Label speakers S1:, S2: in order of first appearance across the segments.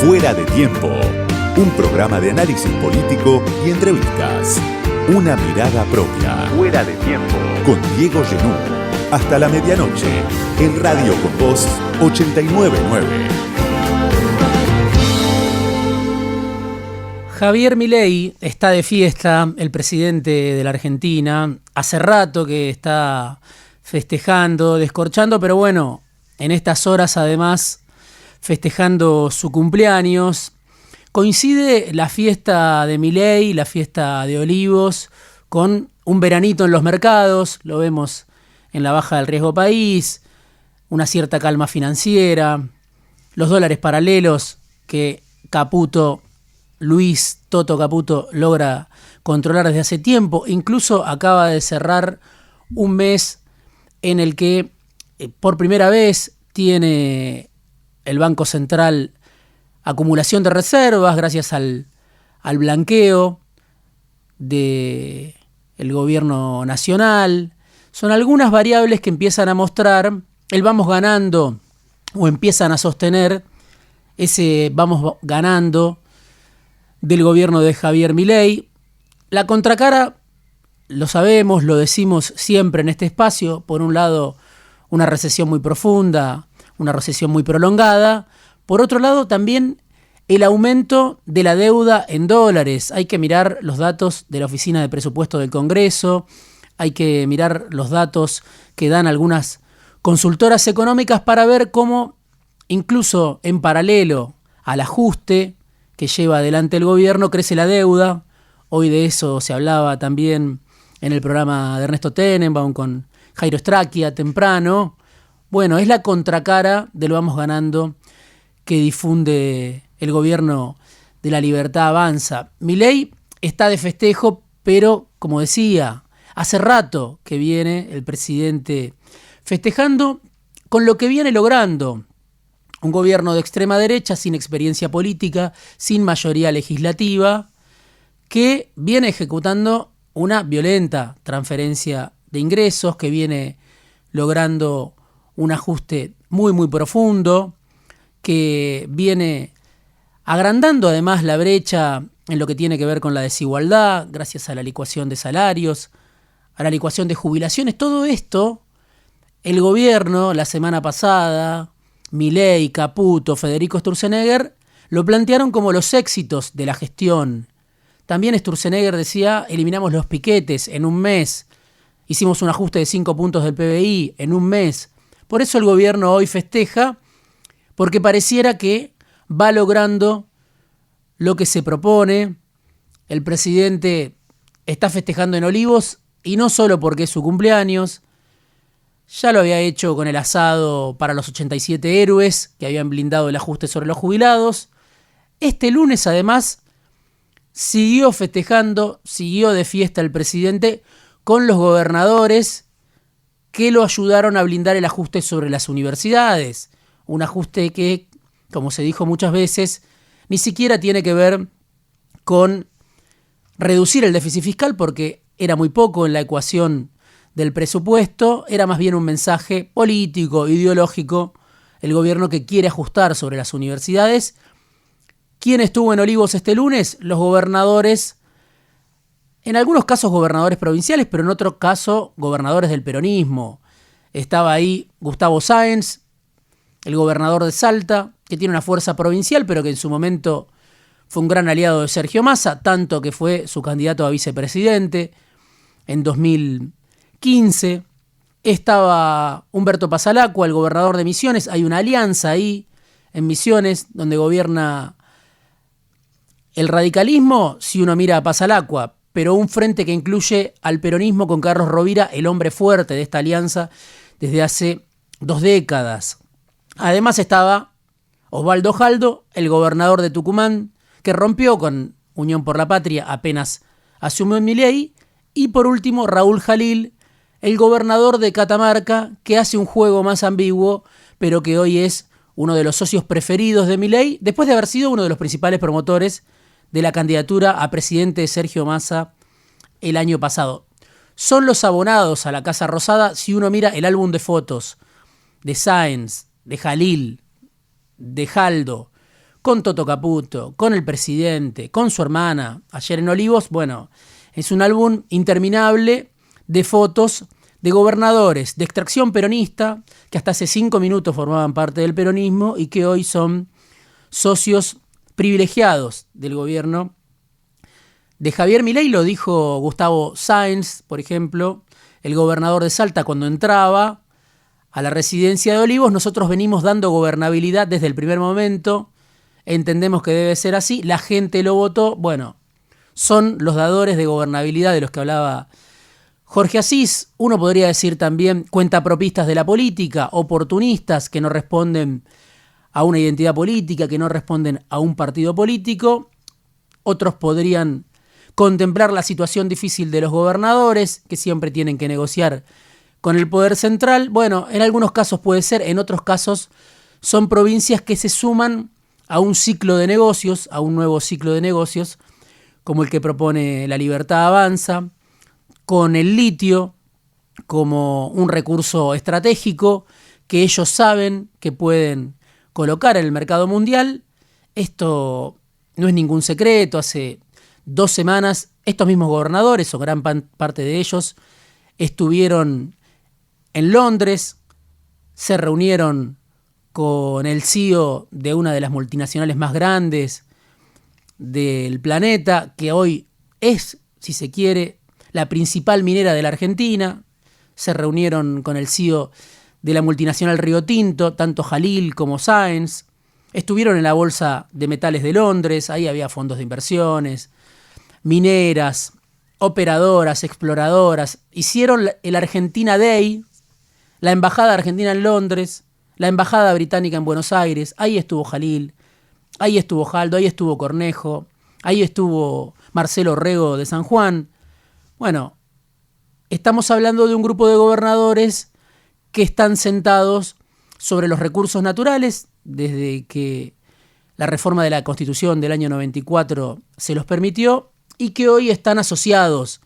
S1: Fuera de Tiempo, un programa de análisis político y entrevistas. Una mirada propia. Fuera de Tiempo. Con Diego Genú. Hasta la medianoche, en Radio Con Voz 899.
S2: Javier Milei está de fiesta, el presidente de la Argentina. Hace rato que está festejando, descorchando, pero bueno, en estas horas además festejando su cumpleaños. Coincide la fiesta de Milei, la fiesta de Olivos, con un veranito en los mercados. Lo vemos en la baja del riesgo país, una cierta calma financiera, los dólares paralelos que Luis Toto Caputo logra controlar desde hace tiempo. Incluso acaba de cerrar un mes en el que por primera vez tiene el Banco Central acumulación de reservas gracias al blanqueo del gobierno nacional. Son algunas variables que empiezan a mostrar el vamos ganando o empiezan a sostener ese vamos ganando del gobierno de Javier Milei. La contracara, lo sabemos, lo decimos siempre en este espacio, por un lado una recesión muy profunda, una recesión muy prolongada, por otro lado también el aumento de la deuda en dólares. Hay que mirar los datos de la Oficina de Presupuesto del Congreso, hay que mirar los datos que dan algunas consultoras económicas para ver cómo, incluso en paralelo al ajuste que lleva adelante el gobierno, crece la deuda. Hoy de eso se hablaba también en el programa de Ernesto Tenenbaum con Jairo Straquia temprano. Bueno, es la contracara del vamos ganando que difunde el gobierno de La Libertad Avanza. Milei está de festejo, pero como decía, hace rato que viene el presidente festejando con lo que viene logrando. Un gobierno de extrema derecha sin experiencia política, sin mayoría legislativa, que viene ejecutando una violenta transferencia de ingresos, que viene logrando un ajuste muy muy profundo, que viene agrandando además la brecha en lo que tiene que ver con la desigualdad, gracias a la licuación de salarios, a la licuación de jubilaciones. Todo esto, el gobierno la semana pasada, Milei, Caputo, Federico Sturzenegger, lo plantearon como los éxitos de la gestión. También Sturzenegger decía, eliminamos los piquetes en un mes, hicimos un ajuste de 5 puntos del PBI en un mes. Por eso el gobierno hoy festeja, porque pareciera que va logrando lo que se propone. El presidente está festejando en Olivos, y no solo porque es su cumpleaños. Ya lo había hecho con el asado para los 87 héroes que habían blindado el ajuste sobre los jubilados. Este lunes, además, siguió festejando, siguió de fiesta el presidente con los gobernadores que lo ayudaron a blindar el ajuste sobre las universidades. Un ajuste que, como se dijo muchas veces, ni siquiera tiene que ver con reducir el déficit fiscal, porque era muy poco en la ecuación del presupuesto, era más bien un mensaje político, ideológico, el gobierno que quiere ajustar sobre las universidades. ¿Quién estuvo en Olivos este lunes? Los gobernadores, en algunos casos gobernadores provinciales, pero en otro caso gobernadores del peronismo. Estaba ahí Gustavo Sáenz, el gobernador de Salta, que tiene una fuerza provincial, pero que en su momento fue un gran aliado de Sergio Massa, tanto que fue su candidato a vicepresidente en 2015. Estaba Humberto Pasalacqua, el gobernador de Misiones. Hay una alianza ahí en Misiones donde gobierna el radicalismo, si uno mira a Pasalacqua, pero un frente que incluye al peronismo con Carlos Rovira, el hombre fuerte de esta alianza desde hace 2 décadas. Además estaba Osvaldo Jaldo, el gobernador de Tucumán, que rompió con Unión por la Patria apenas asumió Milei. Y por último, Raúl Jalil, el gobernador de Catamarca, que hace un juego más ambiguo, pero que hoy es uno de los socios preferidos de Milei, después de haber sido uno de los principales promotores de la candidatura a presidente de Sergio Massa el año pasado. Son los abonados a la Casa Rosada si uno mira el álbum de fotos de Sáenz, de Jalil, de Jaldo, con Toto Caputo, con el presidente, con su hermana, ayer en Olivos. Bueno, es un álbum interminable de fotos de gobernadores de extracción peronista que hasta hace 5 minutos formaban parte del peronismo y que hoy son socios privilegiados del gobierno de Javier Milei. Lo dijo Gustavo Sáenz, por ejemplo, el gobernador de Salta, cuando entraba a la residencia de Olivos. Nosotros venimos dando gobernabilidad desde el primer momento, entendemos que debe ser así, la gente lo votó. Bueno, son los dadores de gobernabilidad de los que hablaba Jorge Asís. Uno podría decir también cuentapropistas de la política, oportunistas que no responden a una identidad política, que no responden a un partido político. Otros podrían contemplar la situación difícil de los gobernadores, que siempre tienen que negociar con el poder central. Bueno, en algunos casos puede ser, en otros casos son provincias que se suman a un ciclo de negocios, a un nuevo ciclo de negocios, como el que propone La Libertad Avanza, con el litio como un recurso estratégico que ellos saben que pueden colocar en el mercado mundial. Esto no es ningún secreto. Hace 2 semanas estos mismos gobernadores, o gran parte de ellos, estuvieron en Londres, se reunieron con el CEO de una de las multinacionales más grandes del planeta, que hoy es, si se quiere, la principal minera de la Argentina. Se reunieron con el CEO de la multinacional Río Tinto, tanto Jalil como Sáenz. Estuvieron en la Bolsa de Metales de Londres, ahí había fondos de inversiones, mineras, operadoras, exploradoras. Hicieron el Argentina Day, la Embajada Argentina en Londres, la Embajada Británica en Buenos Aires. Ahí estuvo Jalil, ahí estuvo Jaldo, ahí estuvo Cornejo, ahí estuvo Marcelo Rego de San Juan. Bueno, estamos hablando de un grupo de gobernadores que están sentados sobre los recursos naturales desde que la reforma de la Constitución del año 94 se los permitió, y que hoy están asociados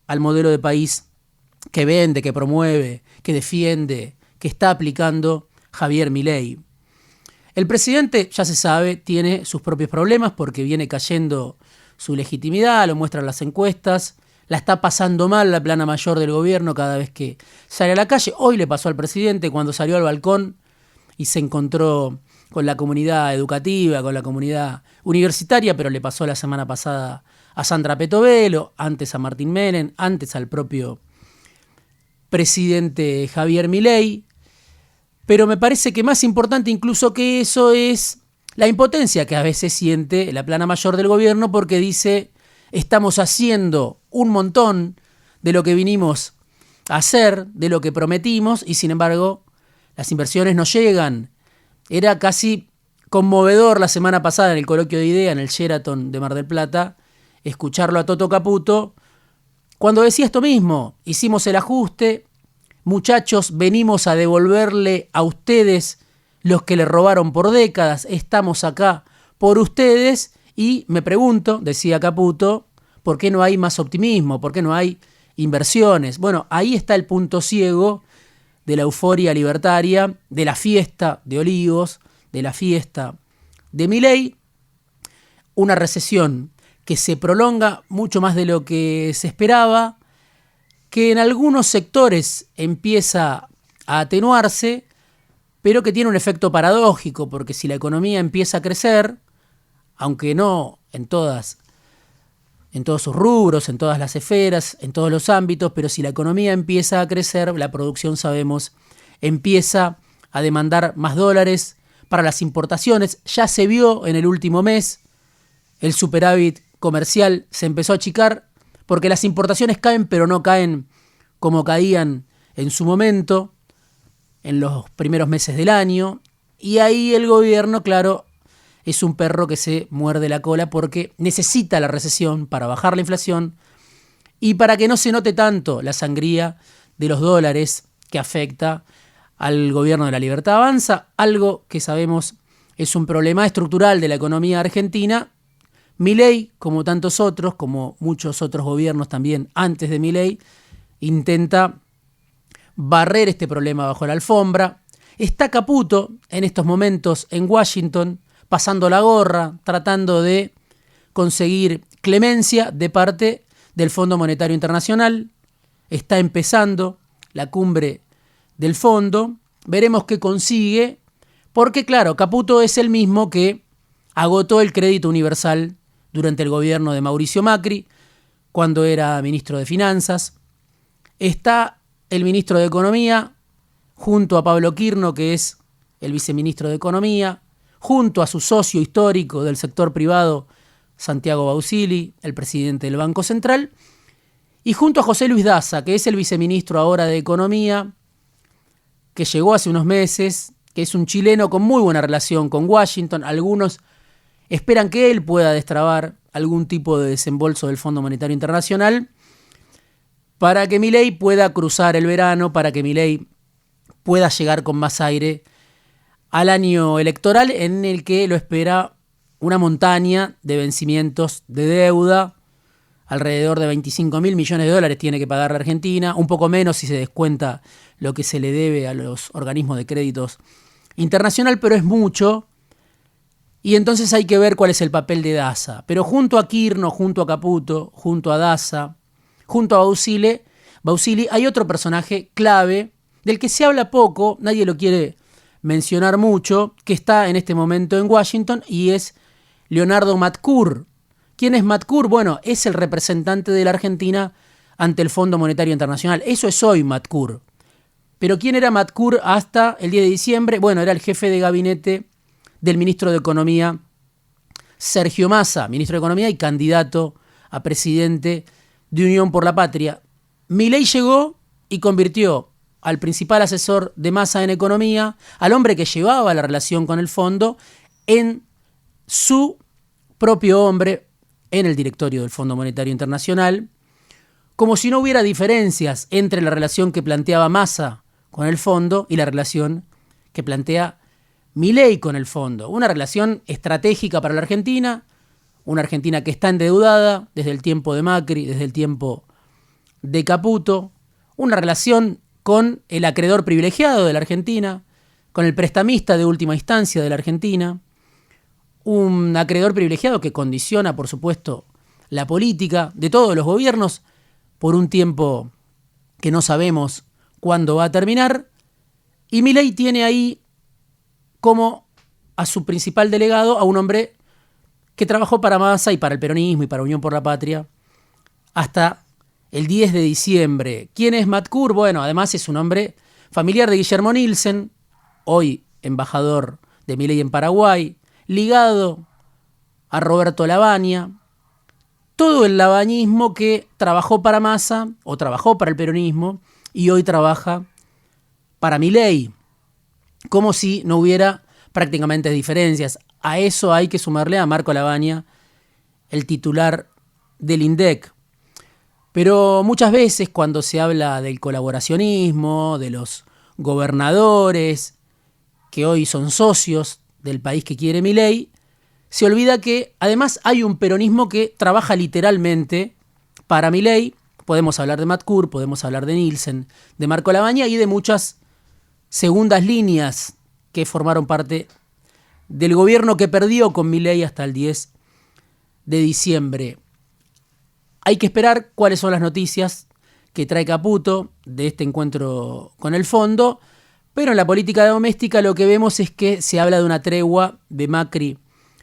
S2: al modelo de país que vende, que promueve, que defiende, que está aplicando Javier Milei. El presidente, ya se sabe, tiene sus propios problemas porque viene cayendo su legitimidad, lo muestran las encuestas. La está pasando mal la plana mayor del gobierno cada vez que sale a la calle. Hoy le pasó al presidente cuando salió al balcón y se encontró con la comunidad educativa, con la comunidad universitaria, pero le pasó la semana pasada a Sandra Petovelo, antes a Martín Menem, antes al propio presidente Javier Milei. Pero me parece que más importante incluso que eso es la impotencia que a veces siente la plana mayor del gobierno, porque dice: estamos haciendo un montón de lo que vinimos a hacer, de lo que prometimos, y sin embargo las inversiones no llegan. Era casi conmovedor la semana pasada en el coloquio de idea en el Sheraton de Mar del Plata escucharlo a Toto Caputo cuando decía esto mismo: hicimos el ajuste, muchachos, venimos a devolverle a ustedes los que le robaron por décadas, estamos acá por ustedes. Y me pregunto, decía Caputo, ¿por qué no hay más optimismo? ¿Por qué no hay inversiones? Bueno, ahí está el punto ciego de la euforia libertaria, de la fiesta de Olivos, de la fiesta de Milei. Una recesión que se prolonga mucho más de lo que se esperaba, que en algunos sectores empieza a atenuarse, pero que tiene un efecto paradójico, porque si la economía empieza a crecer, aunque no en todos sus rubros, en todas las esferas, en todos los ámbitos, pero si la economía empieza a crecer, la producción, sabemos, empieza a demandar más dólares para las importaciones. Ya se vio en el último mes, el superávit comercial se empezó a achicar porque las importaciones caen, pero no caen como caían en su momento, en los primeros meses del año. Y ahí el gobierno, claro, es un perro que se muerde la cola porque necesita la recesión para bajar la inflación y para que no se note tanto la sangría de los dólares que afecta al gobierno de La Libertad Avanza, algo que sabemos es un problema estructural de la economía argentina. Milei, como tantos otros, como muchos otros gobiernos también antes de Milei, intenta barrer este problema bajo la alfombra. Está Caputo en estos momentos en Washington pasando la gorra, tratando de conseguir clemencia de parte del Fondo Monetario Internacional. Está empezando la cumbre del fondo. Veremos qué consigue, porque claro, Caputo es el mismo que agotó el crédito universal durante el gobierno de Mauricio Macri, cuando era ministro de Finanzas. Está el ministro de Economía, junto a Pablo Quirno, que es el viceministro de Economía, junto a su socio histórico del sector privado, Santiago Bausili, el presidente del Banco Central, y junto a José Luis Daza, que es el viceministro ahora de Economía, que llegó hace unos meses, que es un chileno con muy buena relación con Washington. Algunos esperan que él pueda destrabar algún tipo de desembolso del Fondo Monetario Internacional para que Milei pueda cruzar el verano, para que Milei pueda llegar con más aire al año electoral, en el que lo espera una montaña de vencimientos de deuda. Alrededor de 25.000 millones de dólares tiene que pagar la Argentina, un poco menos si se descuenta lo que se le debe a los organismos de créditos internacional, pero es mucho. Y entonces hay que ver cuál es el papel de Daza. Pero junto a Quirno, junto a Caputo, junto a Daza, junto a Bausili, hay otro personaje clave del que se habla poco, nadie lo quiere mencionar mucho, que está en este momento en Washington, y es Leonardo Matcur. ¿Quién es Matcur? Bueno, es el representante de la Argentina ante el Fondo Monetario Internacional. Eso es hoy Matcur. Pero ¿quién era Matcur hasta el 10 de diciembre? Bueno, era el jefe de gabinete del ministro de Economía, Sergio Massa, ministro de Economía y candidato a presidente de Unión por la Patria. Milei llegó y convirtió al principal asesor de Massa en economía, al hombre que llevaba la relación con el fondo, en su propio hombre en el directorio del Fondo Monetario Internacional, como si no hubiera diferencias entre la relación que planteaba Massa con el fondo y la relación que plantea Milei con el fondo. Una relación estratégica para la Argentina, una Argentina que está endeudada desde el tiempo de Macri, desde el tiempo de Caputo, una relación con el acreedor privilegiado de la Argentina, con el prestamista de última instancia de la Argentina, un acreedor privilegiado que condiciona, por supuesto, la política de todos los gobiernos por un tiempo que no sabemos cuándo va a terminar. Y Milei tiene ahí como a su principal delegado a un hombre que trabajó para Massa y para el peronismo y para Unión por la Patria hasta el 10 de diciembre. ¿Quién es Matcur? Bueno, además es un hombre familiar de Guillermo Nielsen, hoy embajador de Milei en Paraguay, ligado a Roberto Lavagna, todo el lavañismo que trabajó para Massa o trabajó para el peronismo y hoy trabaja para Milei, como si no hubiera prácticamente diferencias. A eso hay que sumarle a Marco Lavagna, el titular del INDEC. Pero muchas veces cuando se habla del colaboracionismo, de los gobernadores, que hoy son socios del país que quiere Milei, se olvida que además hay un peronismo que trabaja literalmente para Milei. Podemos hablar de Matcur, podemos hablar de Nielsen, de Marco Lavagna y de muchas segundas líneas que formaron parte del gobierno que perdió con Milei hasta el 10 de diciembre. Hay que esperar cuáles son las noticias que trae Caputo de este encuentro con el fondo, pero en la política doméstica lo que vemos es que se habla de una tregua de Macri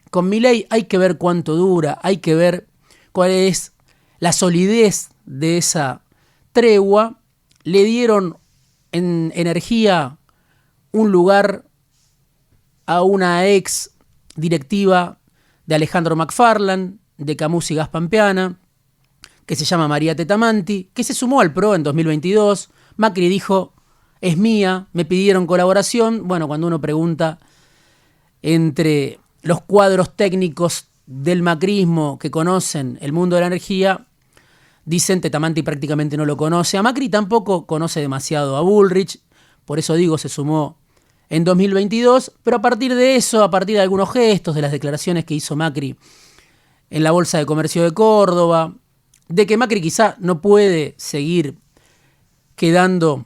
S2: con Milei. Hay que ver cuánto dura, hay que ver cuál es la solidez de esa tregua. Le dieron en energía un lugar a una ex directiva de Alejandro McFarland, de Camus y Gas Pampeana, que se llama María Tetamanti, que se sumó al PRO en 2022. Macri dijo, es mía, me pidieron colaboración. Bueno, cuando uno pregunta entre los cuadros técnicos del macrismo que conocen el mundo de la energía, dicen Tetamanti prácticamente no lo conoce. A Macri tampoco conoce demasiado a Bullrich, por eso digo, se sumó en 2022, pero a partir de eso, a partir de algunos gestos, de las declaraciones que hizo Macri en la Bolsa de Comercio de Córdoba, de que Macri quizá no puede seguir quedando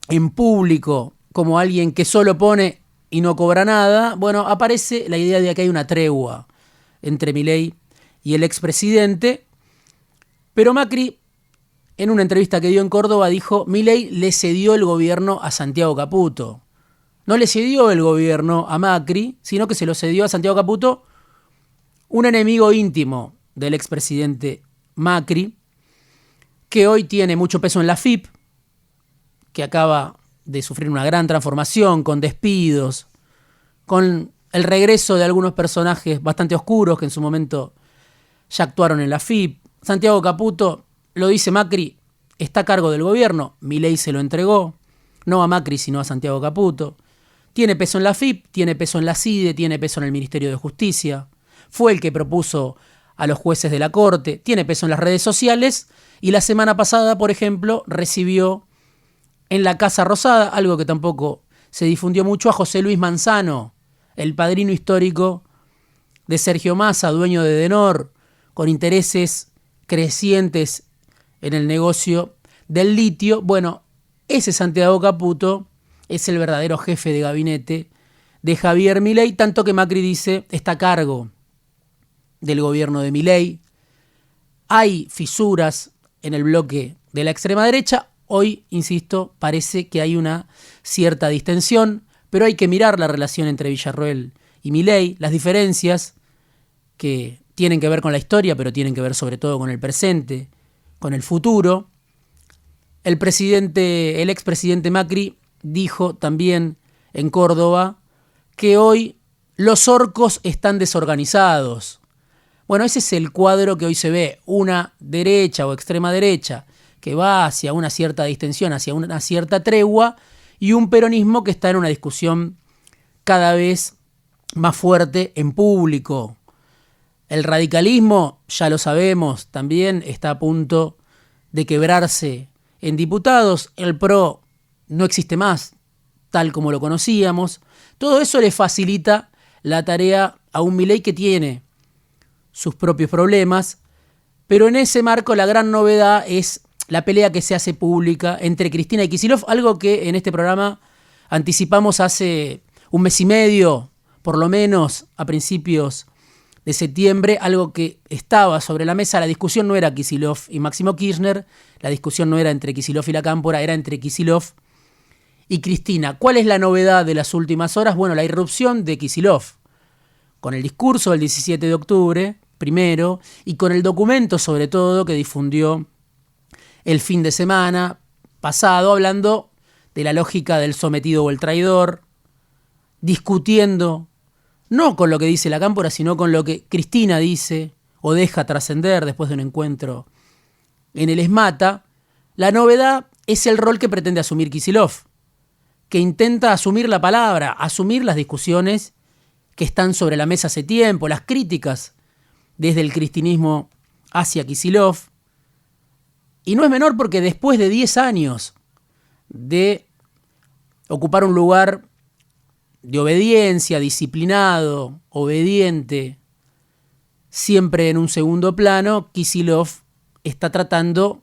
S2: en público como alguien que solo pone y no cobra nada, bueno, aparece la idea de que hay una tregua entre Milei y el expresidente, pero Macri, en una entrevista que dio en Córdoba, dijo: Milei le cedió el gobierno a Santiago Caputo. No le cedió el gobierno a Macri, sino que se lo cedió a Santiago Caputo, un enemigo íntimo del expresidente Macri, que hoy tiene mucho peso en la FIP, que acaba de sufrir una gran transformación, con despidos, con el regreso de algunos personajes bastante oscuros que en su momento ya actuaron en la FIP. Santiago Caputo, lo dice Macri, está a cargo del gobierno, Milei se lo entregó, no a Macri sino a Santiago Caputo. Tiene peso en la FIP, tiene peso en la CIDE, tiene peso en el Ministerio de Justicia, fue el que propuso a los jueces de la Corte, tiene peso en las redes sociales y la semana pasada, por ejemplo, recibió en la Casa Rosada, algo que tampoco se difundió mucho, a José Luis Manzano, el padrino histórico de Sergio Massa, dueño de Edenor, con intereses crecientes en el negocio del litio. Bueno, ese Santiago Caputo es el verdadero jefe de gabinete de Javier Milei, tanto que Macri dice está a cargo del gobierno de Milei. Hay fisuras en el bloque de la extrema derecha. Hoy, insisto, parece que hay una cierta distensión, pero hay que mirar la relación entre Villarroel y Milei, las diferencias que tienen que ver con la historia, pero tienen que ver sobre todo con el presente, con el futuro. El expresidente Macri dijo también en Córdoba que hoy los orcos están desorganizados. Bueno, ese es el cuadro que hoy se ve, una derecha o extrema derecha que va hacia una cierta distensión, hacia una cierta tregua, y un peronismo que está en una discusión cada vez más fuerte en público. El radicalismo, ya lo sabemos, también está a punto de quebrarse en diputados. El PRO no existe más, tal como lo conocíamos. Todo eso le facilita la tarea a un Milei que tiene sus propios problemas, pero en ese marco la gran novedad es la pelea que se hace pública entre Cristina y Kicillof, algo que en este programa anticipamos hace un mes y medio, por lo menos a principios de septiembre, algo que estaba sobre la mesa. La discusión no era Kicillof y Máximo Kirchner, la discusión no era entre Kicillof y la Cámpora, era entre Kicillof y Cristina. ¿Cuál es la novedad de las últimas horas? Bueno, la irrupción de Kicillof, con el discurso del 17 de octubre, primero, y con el documento sobre todo que difundió el fin de semana pasado, hablando de la lógica del sometido o el traidor, discutiendo no con lo que dice la Cámpora, sino con lo que Cristina dice o deja trascender después de un encuentro en el ESMATA. La novedad es el rol que pretende asumir Kicillof, que intenta asumir la palabra, asumir las discusiones que están sobre la mesa hace tiempo, las críticas desde el cristinismo hacia Kicillof. Y no es menor porque después de 10 años de ocupar un lugar de obediencia, disciplinado, obediente, siempre en un segundo plano, Kicillof está tratando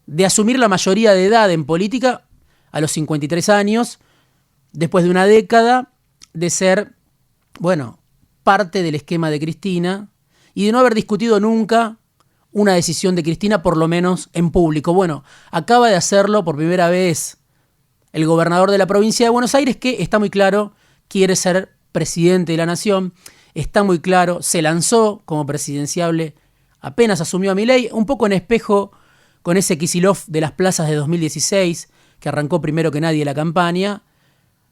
S2: de asumir la mayoría de edad en política a los 53 años, después de una década de ser, bueno, parte del esquema de Cristina y de no haber discutido nunca una decisión de Cristina, por lo menos en público. Bueno, acaba de hacerlo por primera vez el gobernador de la provincia de Buenos Aires, que está muy claro, quiere ser presidente de la nación, está muy claro, se lanzó como presidenciable, apenas asumió a Milei, un poco en espejo con ese Kicillof de las plazas de 2016, que arrancó primero que nadie la campaña.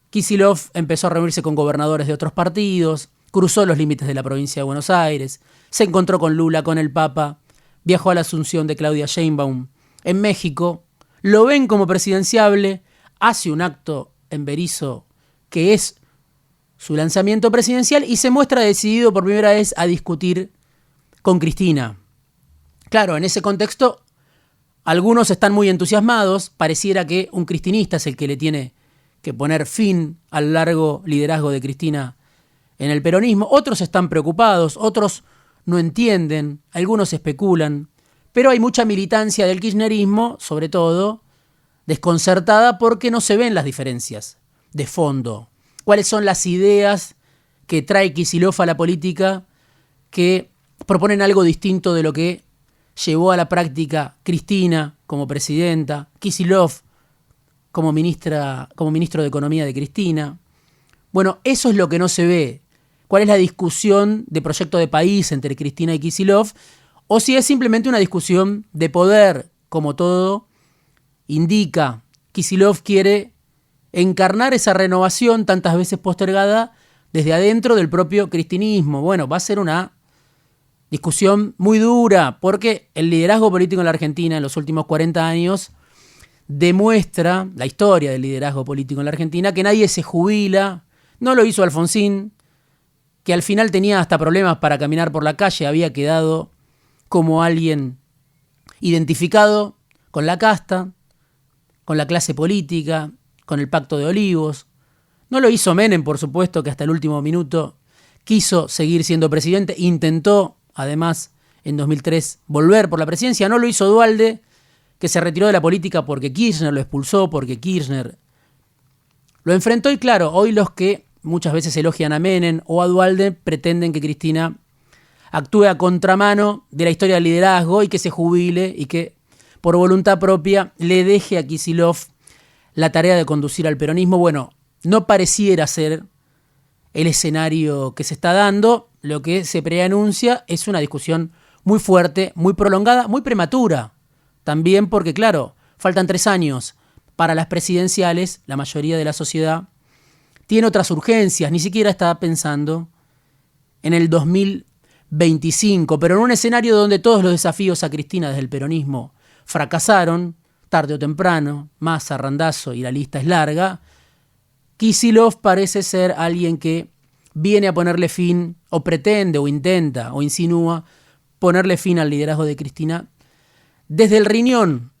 S2: Kicillof empezó a reunirse con gobernadores de otros partidos, cruzó los límites de la provincia de Buenos Aires, se encontró con Lula, con el Papa, viajó a la asunción de Claudia Sheinbaum en México, lo ven como presidenciable, hace un acto en Berisso que es su lanzamiento presidencial y se muestra decidido por primera vez a discutir con Cristina. Claro, en ese contexto, algunos están muy entusiasmados, pareciera que un cristinista es el que le tiene que poner fin al largo liderazgo de Cristina en el peronismo. Otros están preocupados, otros no entienden, algunos especulan, pero hay mucha militancia del kirchnerismo, sobre todo, desconcertada porque no se ven las diferencias de fondo cuáles son las ideas que trae Kicillof a la política que proponen algo distinto de lo que llevó a la práctica Cristina como presidenta, Kicillof como ministro de Economía de Cristina. Bueno, eso es lo que no se ve. ¿Cuál es la discusión de proyecto de país entre Cristina y Kicillof? O si es simplemente una discusión de poder, como todo indica. Kicillof quiere encarnar esa renovación tantas veces postergada desde adentro del propio cristinismo. Bueno, va a ser una discusión muy dura, porque el liderazgo político en la Argentina en los últimos 40 años demuestra, la historia del liderazgo político en la Argentina, que nadie se jubila. No lo hizo Alfonsín, que al final tenía hasta problemas para caminar por la calle, había quedado como alguien identificado con la casta, con la clase política, con el Pacto de Olivos. No lo hizo Menem, por supuesto, que hasta el último minuto quiso seguir siendo presidente, intentó, además, en 2003 volver por la presidencia. No lo hizo Duhalde, que se retiró de la política porque Kirchner lo expulsó, porque Kirchner lo enfrentó. Y claro, hoy los que muchas veces elogian a Menem o a Duhalde pretenden que Cristina actúe a contramano de la historia del liderazgo y que se jubile y que por voluntad propia le deje a Kicillof la tarea de conducir al peronismo. Bueno, no pareciera ser el escenario que se está dando. Lo que se preanuncia es una discusión muy fuerte, muy prolongada, muy prematura. También porque, claro, faltan 3 años para las presidenciales. La mayoría de la sociedad tiene otras urgencias, ni siquiera está pensando en el 2025, pero en un escenario donde todos los desafíos a Cristina desde el peronismo fracasaron, tarde o temprano, Massa, Randazzo, y la lista es larga, Kicillof parece ser alguien que viene a ponerle fin, o pretende, o intenta, o insinúa ponerle fin al liderazgo de Cristina desde el riñón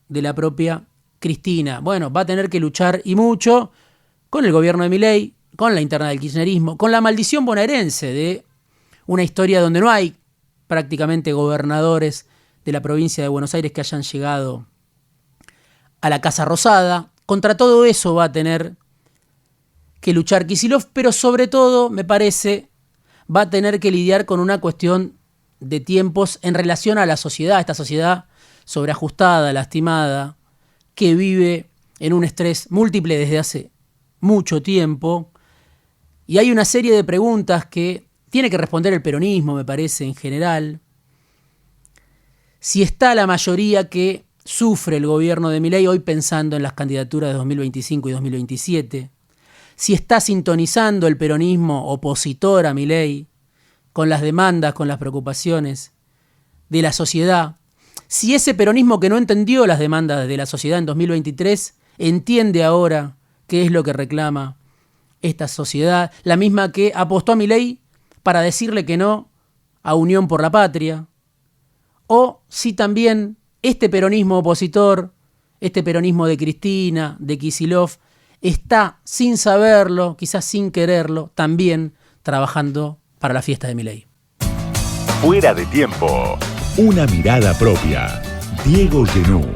S2: de la propia Cristina. Bueno, va a tener que luchar y mucho con el gobierno de Milei, con la interna del kirchnerismo, con la maldición bonaerense de una historia donde no hay prácticamente gobernadores de la provincia de Buenos Aires que hayan llegado a la Casa Rosada. Contra todo eso va a tener que luchar Kicillof, pero sobre todo, me parece, va a tener que lidiar con una cuestión de tiempos en relación a la sociedad, esta sociedad sobreajustada, lastimada, que vive en un estrés múltiple desde hace mucho tiempo. Y hay una serie de preguntas que tiene que responder el peronismo, me parece, en general. Si está la mayoría que sufre el gobierno de Milei hoy pensando en las candidaturas de 2025 y 2027, si está sintonizando el peronismo opositor a Milei con las demandas, con las preocupaciones de la sociedad, si ese peronismo que no entendió las demandas de la sociedad en 2023 entiende ahora qué es lo que reclama esta sociedad, la misma que apostó a Milei para decirle que no a Unión por la Patria, o si también este peronismo opositor, este peronismo de Cristina, de Kicillof, está sin saberlo, quizás sin quererlo, también trabajando para la fiesta de Milei.
S1: Fuera de tiempo. Una mirada propia. Diego Genú.